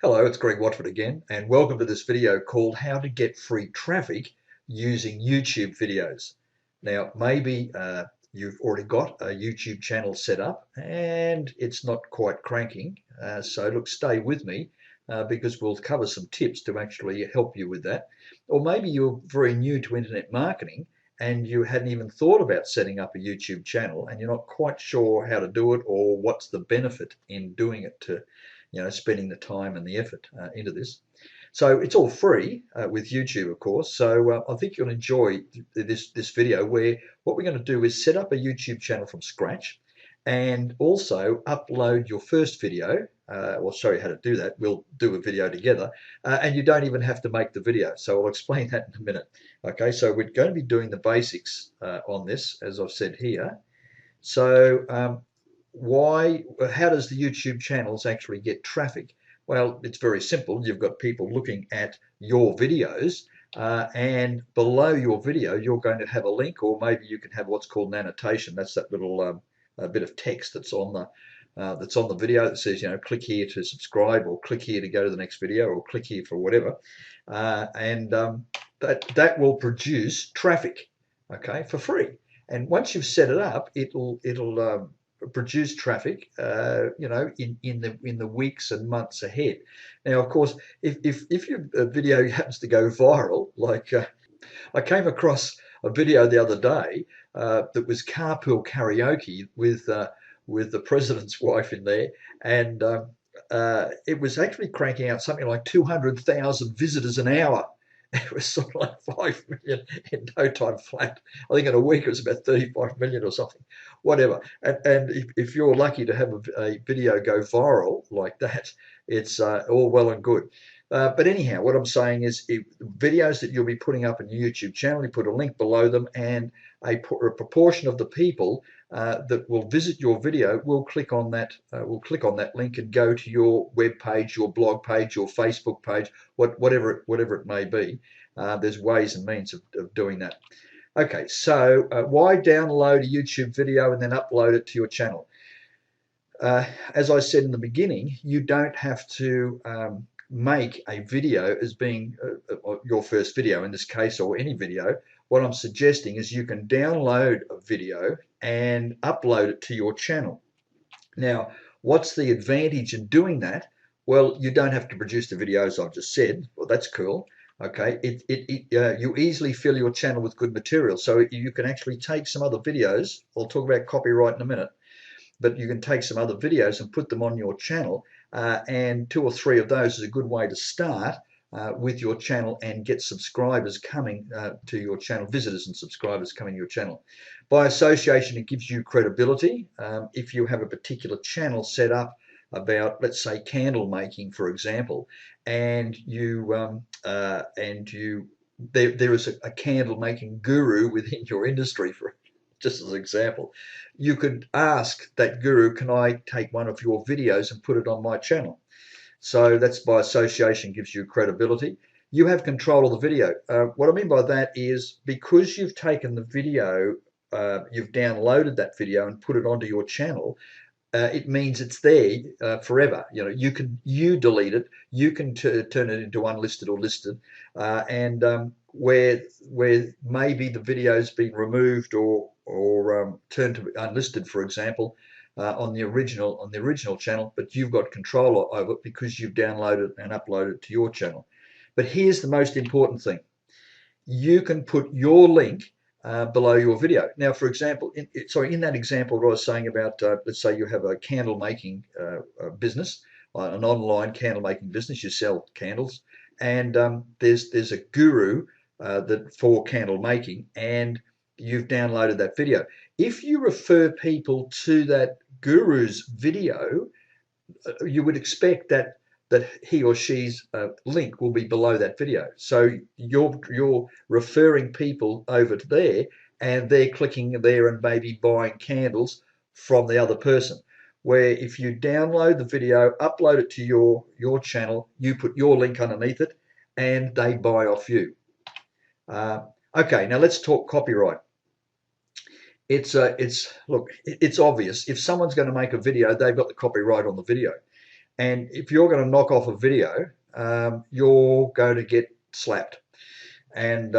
Hello, it's Greg Watford again, and welcome to this video called How to Get Free Traffic Using YouTube Videos. Now, maybe you've already got a YouTube channel set up and it's not quite cranking. So look, stay with me because we'll cover some tips to actually help you with that. Or maybe you're very new to internet marketing and you hadn't even thought about setting up a YouTube channel and you're not quite sure how to do it or what's the benefit in doing it to spending the time and the effort into this. So it's all free with YouTube, of course. So I think you'll enjoy this video where what we're going to do is set up a YouTube channel from scratch and also upload your first video. Well, show you how to do that. We'll do a video together and you don't even have to make the video. So I'll explain that in a minute. Okay, so we're going to be doing the basics on this, as I've said here. So how does the YouTube channels actually get traffic? Well, it's very simple. You've got people looking at your videos and below your video you're going to have a link, or maybe you can have what's called an annotation. That's that little bit of text that's on the video that says, click here to subscribe, or click here to go to the next video, or click here for whatever, and that will produce traffic, okay, for free. And once you've set it up, it'll produce traffic, in the weeks and months ahead. Now, of course, if your video happens to go viral, like I came across a video the other day that was carpool karaoke with the president's wife in there, and it was actually cranking out something like 200,000 visitors an hour. It was sort of like 5 million in no time flat. I think in a week it was about 35 million or something, whatever. And if you're lucky to have a video go viral like that, it's all well and good. But anyhow, what I'm saying is videos that you'll be putting up in your YouTube channel, you put a link below them, and a proportion of the people that will visit your video will click on that link and go to your web page, your blog page, your Facebook page, whatever it may be. There's ways and means of doing that. Okay, so why download a YouTube video and then upload it to your channel? As I said in the beginning, you don't have to make a video as being your first video in this case, or any video. What I'm suggesting is you can download a video and upload it to your channel. Now, what's the advantage in doing that? Well, you don't have to produce the videos I've just said. Well, that's cool. Okay, you easily fill your channel with good material. So you can actually take some other videos. I'll talk about copyright in a minute, but you can take some other videos and put them on your channel, and 2 or 3 of those is a good way to start with your channel and get subscribers coming to your channel, visitors and subscribers coming to your channel. By association, it gives you credibility. If you have a particular channel set up about, let's say, candle making, for example, and there is a candle making guru within your industry, for just as an example, you could ask that guru, can I take one of your videos and put it on my channel? So that's, by association, gives you credibility. You have control of the video. What I mean by that is, because you've taken the video, you've downloaded that video and put it onto your channel, it means it's there forever. You delete it, you can turn it into unlisted or listed, and where maybe the video's been removed or turned to unlisted, for example, on the original channel, but you've got control over it because you've downloaded and uploaded it to your channel. But here's the most important thing: you can put your link below your video. Now, for example, in that example, what I was saying about, let's say you have a candle making business, an online candle making business. You sell candles, and there's a guru for candle making, and you've downloaded that video. If you refer people to that guru's video, you would expect that he or she's link will be below that video. So you're referring people over to there, and they're clicking there and maybe buying candles from the other person. Where if you download the video, upload it to your channel, you put your link underneath it, and they buy off you. Okay, now let's talk copyright. It's obvious. If someone's going to make a video, they've got the copyright on the video. And if you're going to knock off a video, you're going to get slapped, and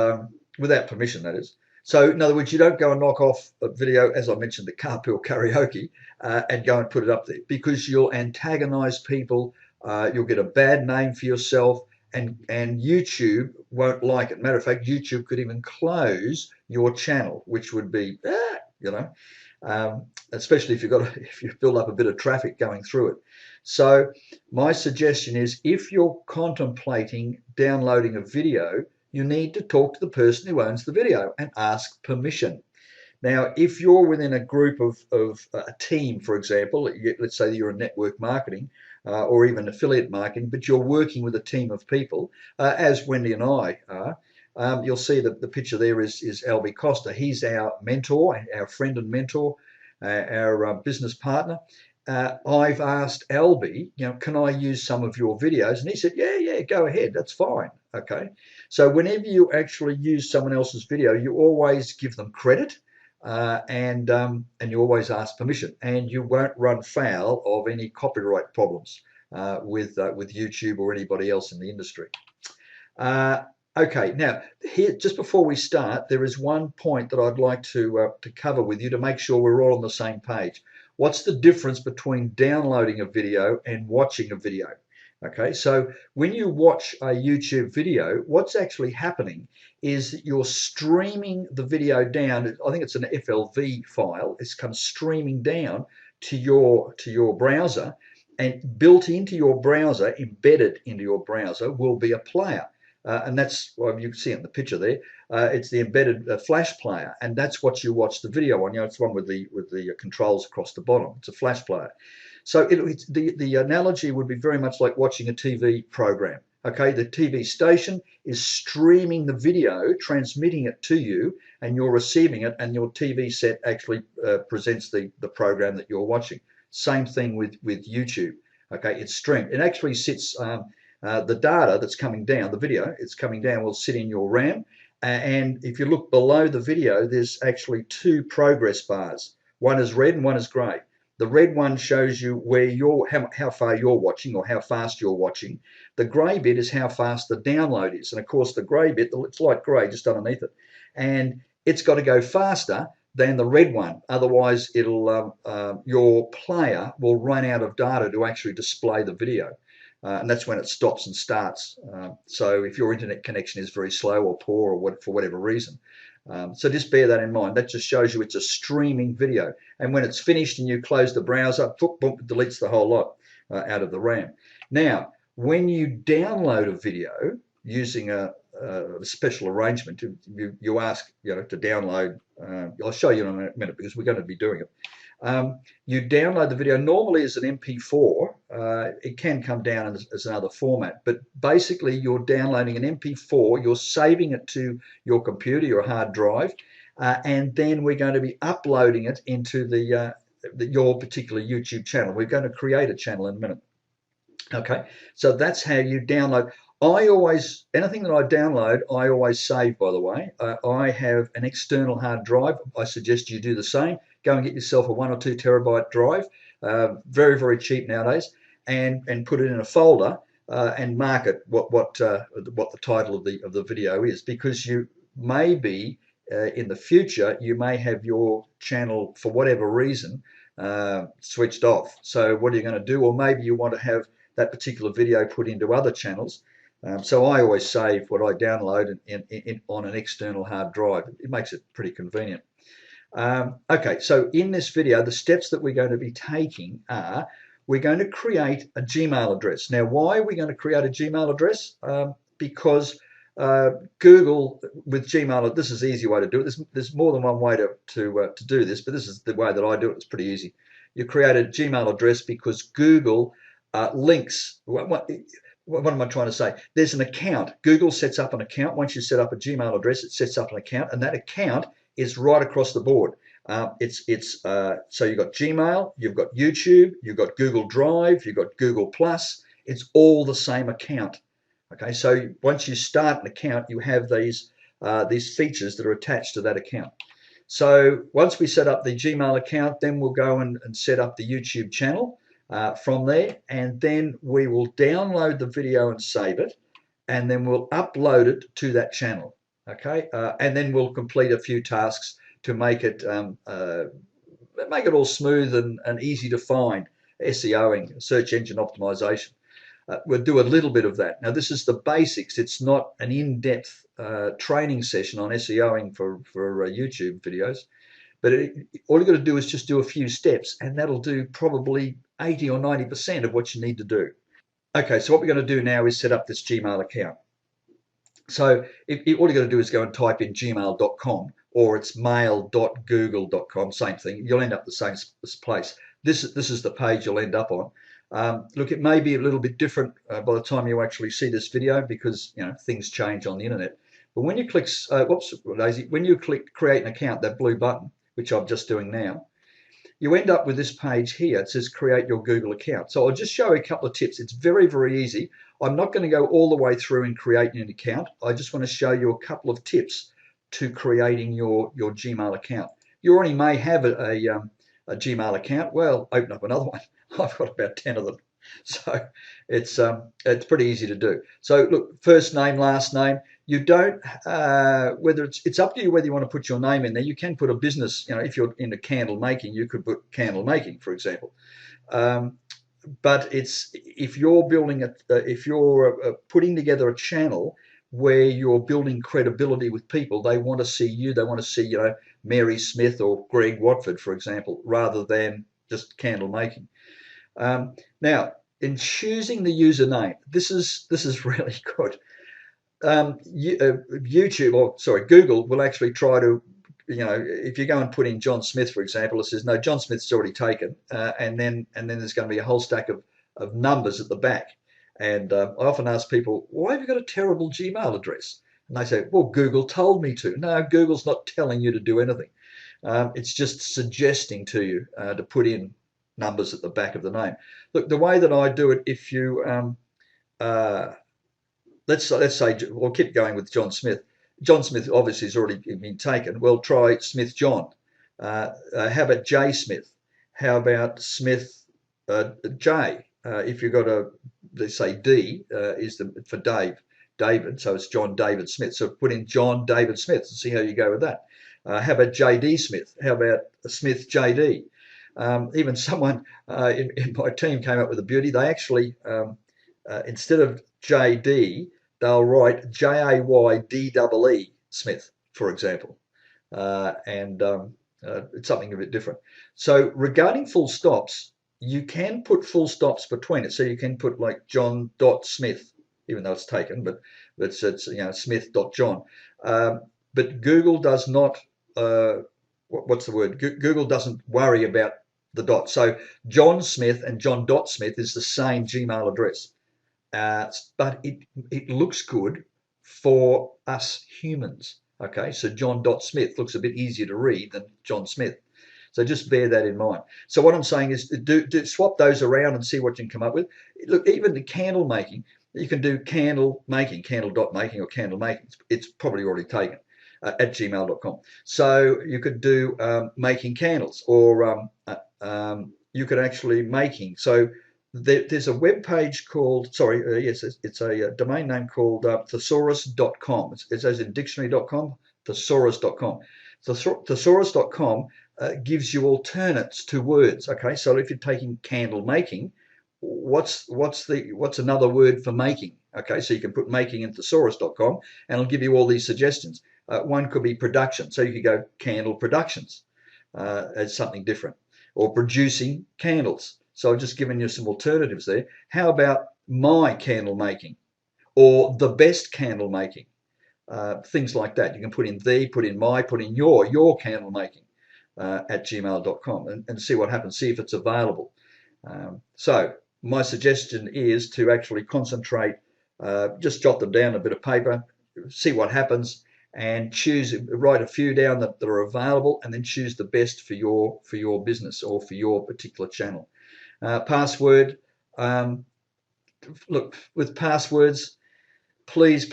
without permission, that is. So in other words, you don't go and knock off a video, as I mentioned, the carpool karaoke, and go and put it up there, because you'll antagonize people, you'll get a bad name for yourself, and YouTube won't like it. Matter of fact, YouTube could even close your channel, which would be, you know, especially if you build up a bit of traffic going through it. So my suggestion is, if you're contemplating downloading a video, you need to talk to the person who owns the video and ask permission. Now, if you're within a group of a team, for example, let's say you're in network marketing or even affiliate marketing, but you're working with a team of people, as Wendy and I are, you'll see that the picture there is Albie Costa. He's our mentor, our friend and mentor, our business partner. I've asked Albie, can I use some of your videos? And he said, yeah, go ahead, that's fine. Okay. So whenever you actually use someone else's video, you always give them credit, and you always ask permission, and you won't run foul of any copyright problems with YouTube or anybody else in the industry. Okay, now here, just before we start, there is one point that I'd like to cover with you to make sure we're all on the same page. What's the difference between downloading a video and watching a video? Okay, so when you watch a YouTube video, what's actually happening is that you're streaming the video down. I think it's an FLV file. It's come streaming down to your browser, and built into your browser, embedded into your browser, will be a player. And that's what you can see in the picture there. It's the embedded flash player, and that's what you watch the video on. It's the one with the controls across the bottom. It's a flash player. So the analogy would be very much like watching a TV program. Okay, the TV station is streaming the video, transmitting it to you, and you're receiving it, and your TV set actually presents the program that you're watching. Same thing with YouTube. Okay, it's streamed. It actually sits. The data that's coming down, the video, it's coming down, will sit in your RAM. And if you look below the video, there's actually two progress bars. One is red and one is grey. The red one shows you where how far you're watching, or how fast you're watching. The grey bit is how fast the download is. And of course, the grey bit, it's light grey just underneath it. And it's got to go faster than the red one. Otherwise, your player will run out of data to actually display the video. And that's when it stops and starts. So if your internet connection is very slow or poor, or for whatever reason. So just bear that in mind. That just shows you it's a streaming video. And when it's finished and you close the browser, boom, it deletes the whole lot out of the RAM. Now, when you download a video using a special arrangement, you ask to download. I'll show you in a minute, because we're going to be doing it. You download the video normally as an MP4. It can come down as another format, but basically you're downloading an MP4, you're saving it to your computer, your hard drive, and then we're going to be uploading it into your particular YouTube channel. We're going to create a channel in a minute. Okay, so that's how you download. Anything that I download, I always save, by the way. I have an external hard drive. I suggest you do the same. Go and get yourself a 1 or 2 terabyte drive, very, very cheap nowadays, and put it in a folder and mark it what the title of the video is, because you may be in the future, you may have your channel, for whatever reason, switched off. So what are you going to do? Or maybe you want to have that particular video put into other channels. So I always save what I download on an external hard drive. It makes it pretty convenient. Okay, so in this video, the steps that we're going to be taking are, we're going to create a Gmail address. Now, why are we going to create a Gmail address? Because Google with Gmail, this is the easy way to do it. There's more than one way to do this, but this is the way that I do it. It's pretty easy. You create a Gmail address because Google links. What am I trying to say? There's an account. Google sets up an account. Once you set up a Gmail address, it sets up an account, and that account is right across the board. So you've got Gmail, you've got YouTube, you've got Google Drive, you've got Google Plus. It's all the same account. Okay, so once you start an account, you have these features that are attached to that account. So once we set up the Gmail account, then we'll go and set up the YouTube channel. from there, and then we will download the video and save it, and then we'll upload it to that channel. Okay, and then we'll complete a few tasks to make it all smooth and easy to find. SEOing, search engine optimization. We'll do a little bit of that. Now, this is the basics. It's not an in-depth training session on SEOing for YouTube videos, but all you've got to do is just do a few steps, and that'll do probably 80 or 90% of what you need to do. Okay, so what we're going to do now is set up this Gmail account. So all you got to do is go and type in gmail.com, or it's mail.google.com, same thing. You'll end up the same place. This is the page you'll end up on. Look, it may be a little bit different by the time you actually see this video, because things change on the internet. But when you click, when you click create an account, that blue button, which I'm just doing now, you end up with this page here. It says create your Google account. So I'll just show you a couple of tips. It's very, very easy. I'm not going to go all the way through and creating an account. I just want to show you a couple of tips to creating your Gmail account. You already may have a Gmail account. Well, open up another one. I've got about 10 of them. So it's pretty easy to do. So look, first name, last name. You don't whether it's up to you whether you want to put your name in there. You can put a business. If you're into candle making, you could put candle making, for example. But if you're building if you're putting together a channel where you're building credibility with people, they want to see you. They want to see Mary Smith or Greg Watford, for example, rather than just candle making. Now, in choosing the username, this is really good. Google will actually try to, if you go and put in John Smith, for example, it says no, John Smith's already taken, and then there's going to be a whole stack of numbers at the back. And I often ask people, why have you got a terrible Gmail address? And they say, well, Google told me to. No, Google's not telling you to do anything. It's just suggesting to you to put in numbers at the back of the name. Look, the way that I do it, if you let's say we'll keep going with John Smith. John Smith obviously has already been taken. Well, try Smith John. How about J Smith? How about Smith J? If you've got let's say D is for David, so it's John David Smith. So put in John David Smith and see how you go with that. How about JD Smith? How about Smith JD? Even someone in my team came up with a beauty. They actually, instead of JD, they'll write JAYDEE Smith, for example. It's something a bit different. So regarding full stops, you can put full stops between it. So you can put like John.Smith, even though it's taken, but it's Smith.John. But Google does not, what's the word? Google doesn't worry about the dot. So John Smith and John.Smith is the same Gmail address. But it looks good for us humans. Okay, so John.Smith looks a bit easier to read than John Smith. So just bear that in mind. So what I'm saying is do swap those around and see what you can come up with. Look, even the candle making, you can do candle making, candle.making or candle making. It's probably already taken at gmail.com. So you could do making candles, or you could actually making. So there's a web page called, it's a domain name called thesaurus.com. It's as in dictionary.com, thesaurus.com. Thesaurus.com gives you alternates to words. Okay, so if you're taking candle making, what's another word for making? Okay, so you can put making in thesaurus.com and it'll give you all these suggestions. One could be production, so you could go candle productions as something different, or producing candles. So I've just given you some alternatives there. How about my candle making, or the best candle making? Things like that. You can put in put in my, put in your candle making at gmail.com and see what happens, see if it's available. So my suggestion is to actually concentrate, just jot them down on a bit of paper, see what happens, and write a few down that are available, and then choose the best for your business or for your particular channel. Password. Look, with passwords, please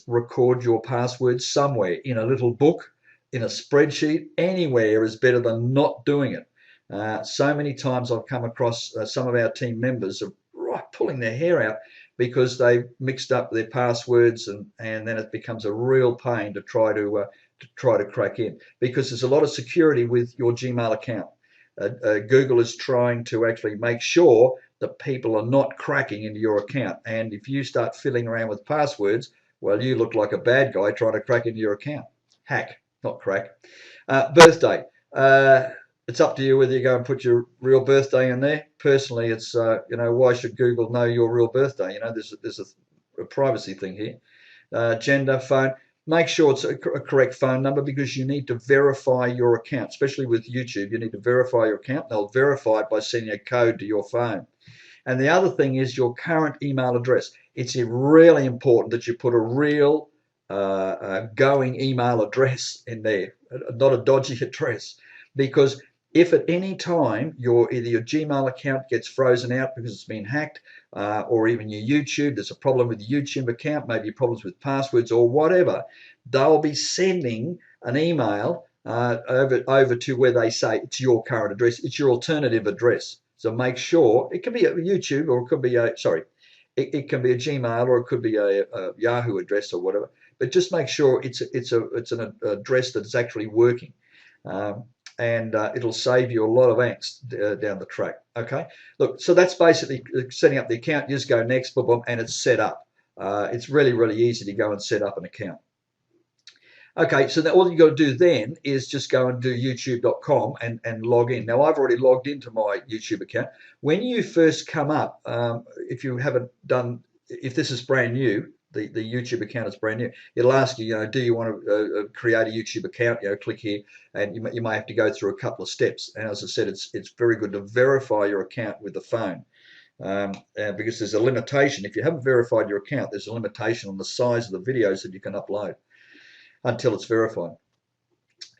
record your passwords somewhere, in a little book, in a spreadsheet. Anywhere is better than not doing it. So many times I've come across some of our team members are right pulling their hair out because they've mixed up their passwords, and then it becomes a real pain to try to crack in, because there's a lot of security with your Gmail account. Google is trying to actually make sure that people are not cracking into your account, and if you start fiddling around with passwords, well, you look like a bad guy trying to crack into your account. Hack, not crack. Birthday. It's up to you whether you go and put your real birthday in there. Personally, it's why should Google know your real birthday? There's a privacy thing here. Gender, phone. Make sure it's a correct phone number, because you need to verify your account, especially with YouTube. You need to verify your account. They'll verify it by sending a code to your phone. And the other thing is your current email address. It's really important that you put a real going email address in there, not a dodgy address, because if at any time either your Gmail account gets frozen out because it's been hacked, or even your YouTube, there's a problem with the YouTube account, maybe problems with passwords or whatever, they'll be sending an email over to where they say it's your current address, it's your alternative address. So make sure, it can be a YouTube, or it could be it can be a Gmail, or it could be a Yahoo address or whatever. But just make sure it's an address that is actually working. And it'll save you a lot of angst down the track. Okay, look, so that's basically setting up the account. You just go next, boom, boom, and it's set up. It's really, really easy to go and set up an account. Okay, so all you got to do then is just go and do youtube.com and log in. Now, I've already logged into my YouTube account. When you first come up, if you haven't done, if this is brand new, the YouTube account is brand new, it'll ask you, do you want to create a YouTube account? Click here, and you may have to go through a couple of steps. And as I said, it's very good to verify your account with the phone, because there's a limitation. If you haven't verified your account, there's a limitation on the size of the videos that you can upload until it's verified.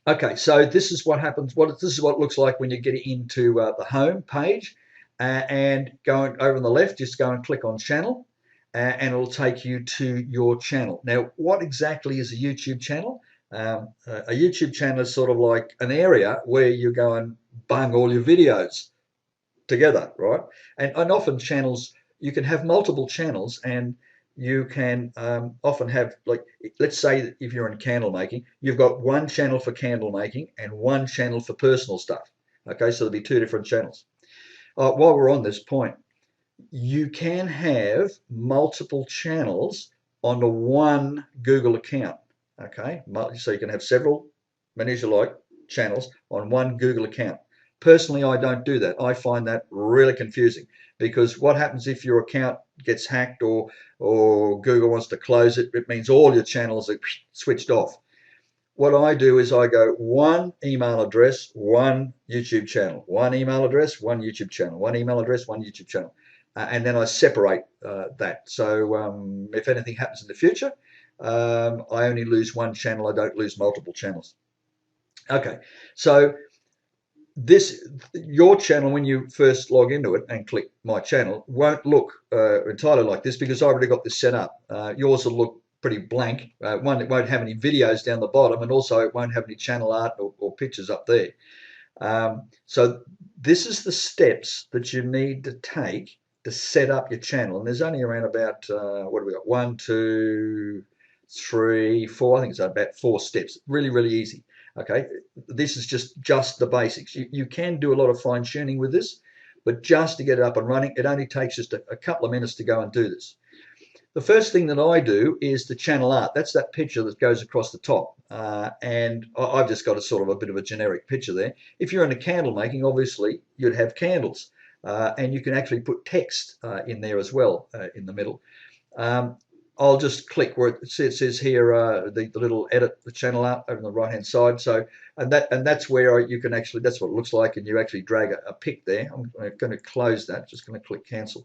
Okay, so this is what happens. This is what it looks like when you get into the home page, and going over on the left, just go and click on channel, and it'll take you to your channel. Now, what exactly is a YouTube channel? A YouTube channel is sort of like an area where you go and bung all your videos together, right? And often channels, you can have multiple channels, and you can often have, like, let's say that if you're in candle making, you've got one channel for candle making and one channel for personal stuff. Okay, so there'll be two different channels. While we're on this point, you can have multiple channels onto one Google account. Okay, so you can have many as you like, channels on one Google account. Personally, I don't do that. I find that really confusing, because what happens if your account gets hacked, or Google wants to close it? It means all your channels are switched off. What I do is I go one email address, one YouTube channel, one email address, one YouTube channel, one email address, one YouTube channel. And then I separate that. So if anything happens in the future, I only lose one channel. I don't lose multiple channels. Okay, so your channel, when you first log into it and click my channel, won't look entirely like this, because I've already got this set up. Yours will look pretty blank. One, it won't have any videos down the bottom, and also it won't have any channel art or pictures up there. So this is the steps that you need to take to set up your channel, and there's only around about what do we got? 1, 2, 3, 4. I think it's about 4 steps. Really, really easy. Okay, this is just the basics. You can do a lot of fine tuning with this, but just to get it up and running, it only takes just a couple of minutes to go and do this. The first thing that I do is the channel art. That's that picture that goes across the top, and I've just got a sort of a bit of a generic picture there. If you're into candle making, obviously you'd have candles, and you can actually put text in there as well in the middle. I'll just click where it says here the little edit the channel art over on the right hand side. So that's where you can actually, that's what it looks like, and you actually drag a pic there. I'm going to close that. Just going to click cancel.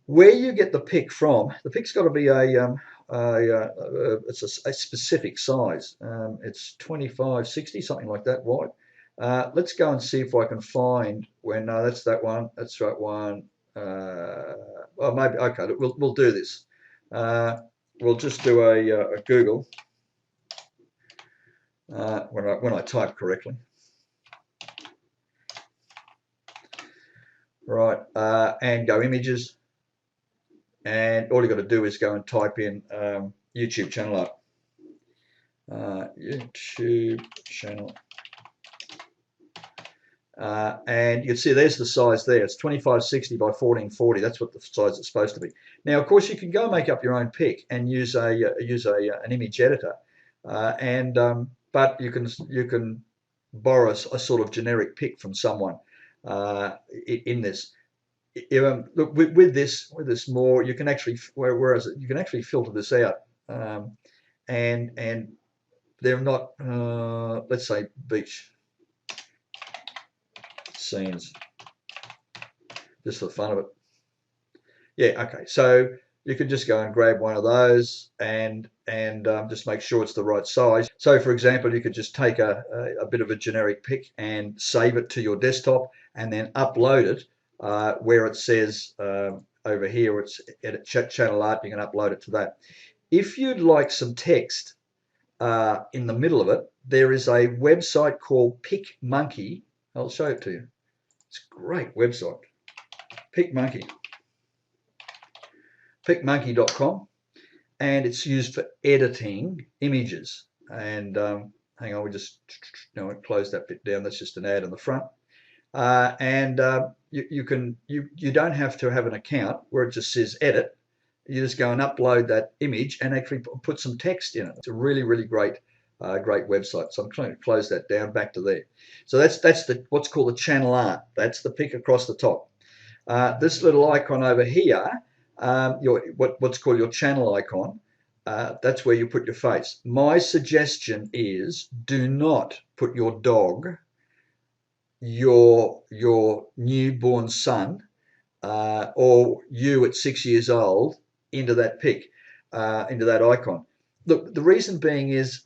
Where you get the pic from, the pic's got to be it's a specific size. It's 25/60, something like that wide. Let's go and see if I can find where. No, that's that one. That's that one. Well, maybe, okay. We'll do this. We'll just do a Google when I type correctly. right, and go images, and all you got to do is go and type in YouTube channel art. YouTube channel. And you can see there's the size there. It's 2560 by 1440. That's what the size it's supposed to be. Now, of course, you can go and make up your own pic and use an image editor, but you can borrow a sort of generic pic from someone in this. Look, with this more, you can actually you can actually filter this out, and they're not let's say beach scenes, just for the fun of it. Yeah, okay. So you can just go and grab one of those and just make sure it's the right size. So for example, you could just take a bit of a generic pic and save it to your desktop and then upload it where it says over here, it's edit channel art. You can upload it to that. If you'd like some text in the middle of it, there is a website called PicMonkey. I'll show it to you. It's a great website. PicMonkey. PicMonkey.com, and it's used for editing images. And hang on, we just close that bit down. That's just an ad on the front. You don't have to have an account where it just says edit. You just go and upload that image and actually put some text in it. It's a really, really great website. So I'm trying to close that down back to there. So that's what's called the channel art. That's the pic across the top. This little icon over here, what's called your channel icon, that's where you put your face. My suggestion is do not put your dog, your newborn son, or you at 6 years old into that pic, into that icon. Look, the reason being is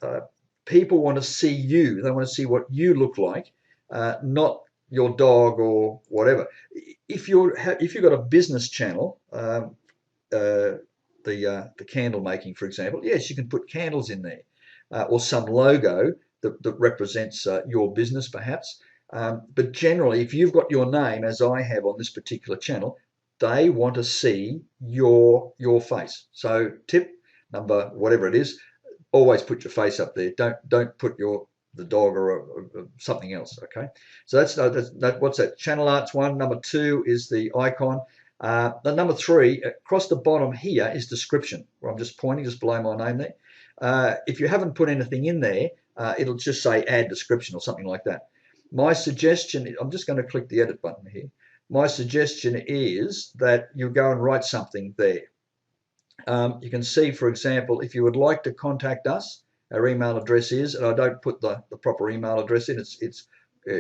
people want to see you. They want to see what you look like, not your dog or whatever. If you've got a business channel, the candle making, for example, yes, you can put candles in there, or some logo that represents your business, perhaps. But generally, if you've got your name, as I have on this particular channel, they want to see your face. So tip number, whatever it is, always put your face up there. Don't put the dog or something else. Okay, so that's what's that? Channel art's one. Number two is the icon. The number three, across the bottom here, is description, where I'm just pointing just below my name there. If you haven't put anything in there, it'll just say add description or something like that. My suggestion, I'm just going to click the edit button here. My suggestion is that you go and write something there. You can see, for example, if you would like to contact us, our email address is, and I don't put the proper email address in, it's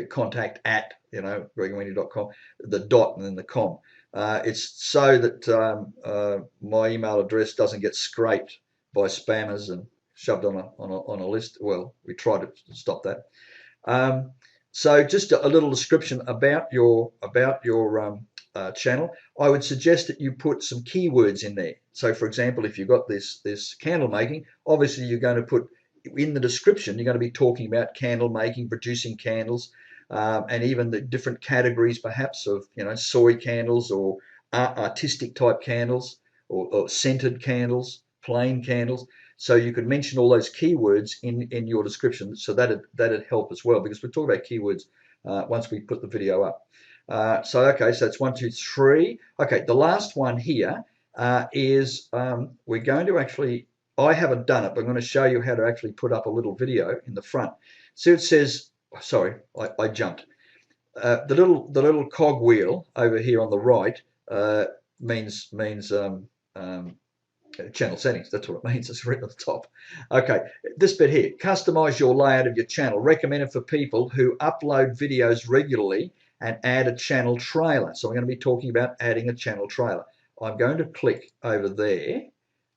contact at, gregwindy.com, the dot and then the com. It's so that my email address doesn't get scraped by spammers and shoved on a list. Well, we try to stop that. So just a little description about your channel. I would suggest that you put some keywords in there. So, for example, if you've got this candle making, obviously you're going to put in the description, you're going to be talking about candle making, producing candles, and even the different categories, perhaps, of soy candles or artistic type candles, or scented candles, plain candles. So you could mention all those keywords in your description, so that'd help as well, because we'll talk about keywords once we put the video up. So that's 1, 2, 3. Okay, the last one here is we're going to actually, I haven't done it, but I'm going to show you how to actually put up a little video in the front. So it says, sorry, I jumped. The little cog wheel over here on the right means channel settings. That's what it means. It's written at the top. Okay, this bit here, customize your layout of your channel, recommended for people who upload videos regularly and add a channel trailer. So I'm going to be talking about adding a channel trailer. I'm going to click over there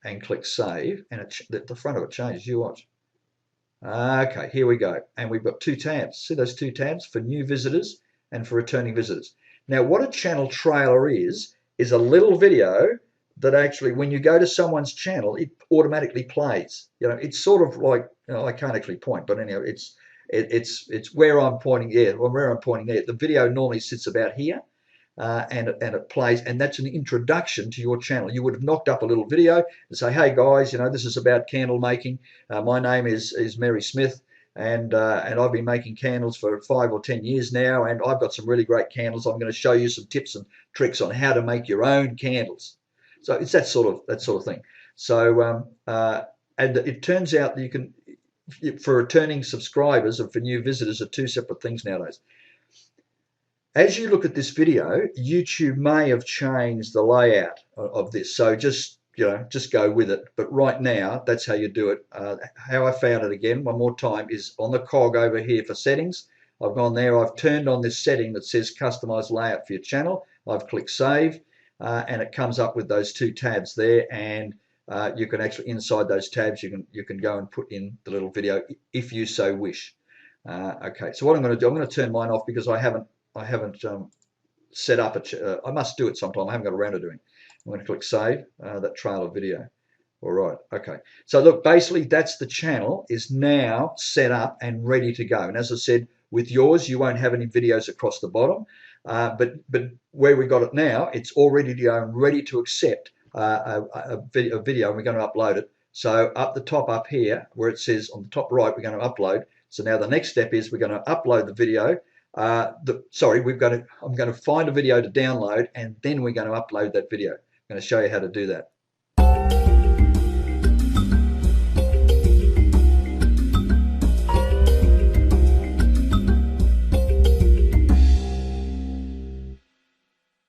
and click save, and the front of it changes. You watch. Okay, here we go. And we've got two tabs. See those two tabs for new visitors and for returning visitors. Now, what a channel trailer is a little video that actually, when you go to someone's channel, it automatically plays. It's sort of like, I can't actually point, but anyhow, it's where I'm pointing. Yeah, where I'm pointing there. The video normally sits about here, and it plays, and that's an introduction to your channel. You would have knocked up a little video and say, hey guys, this is about candle making. My name is Mary Smith, and I've been making candles for 5 or 10 years now, and I've got some really great candles. I'm going to show you some tips and tricks on how to make your own candles. So it's that sort of thing. So and it turns out that you can, for returning subscribers and for new visitors, are two separate things nowadays. As you look at this video, YouTube may have changed the layout of this, so just go with it. But right now, that's how you do it. How I found it, again, one more time, is on the cog over here for settings. I've gone there, I've turned on this setting that says customize layout for your channel. I've clicked save, and it comes up with those two tabs there, and you can actually, inside those tabs, you can go and put in the little video if you so wish. Okay, so what I'm going to do, I'm going to turn mine off because I haven't set up I must do it sometime. I haven't got around to doing. I'm going to click save that trail of video. All right, okay. So look, basically that's the channel is now set up and ready to go. And as I said, with yours, you won't have any videos across the bottom, but where we got it now, it's all ready to go and ready to accept a video, and we're going to upload it. So up the top up here, where it says on the top right, we're going to upload. So now the next step is we're going to upload the video. I'm going to find a video to download, and then we're going to upload that video. I'm going to show you how to do that.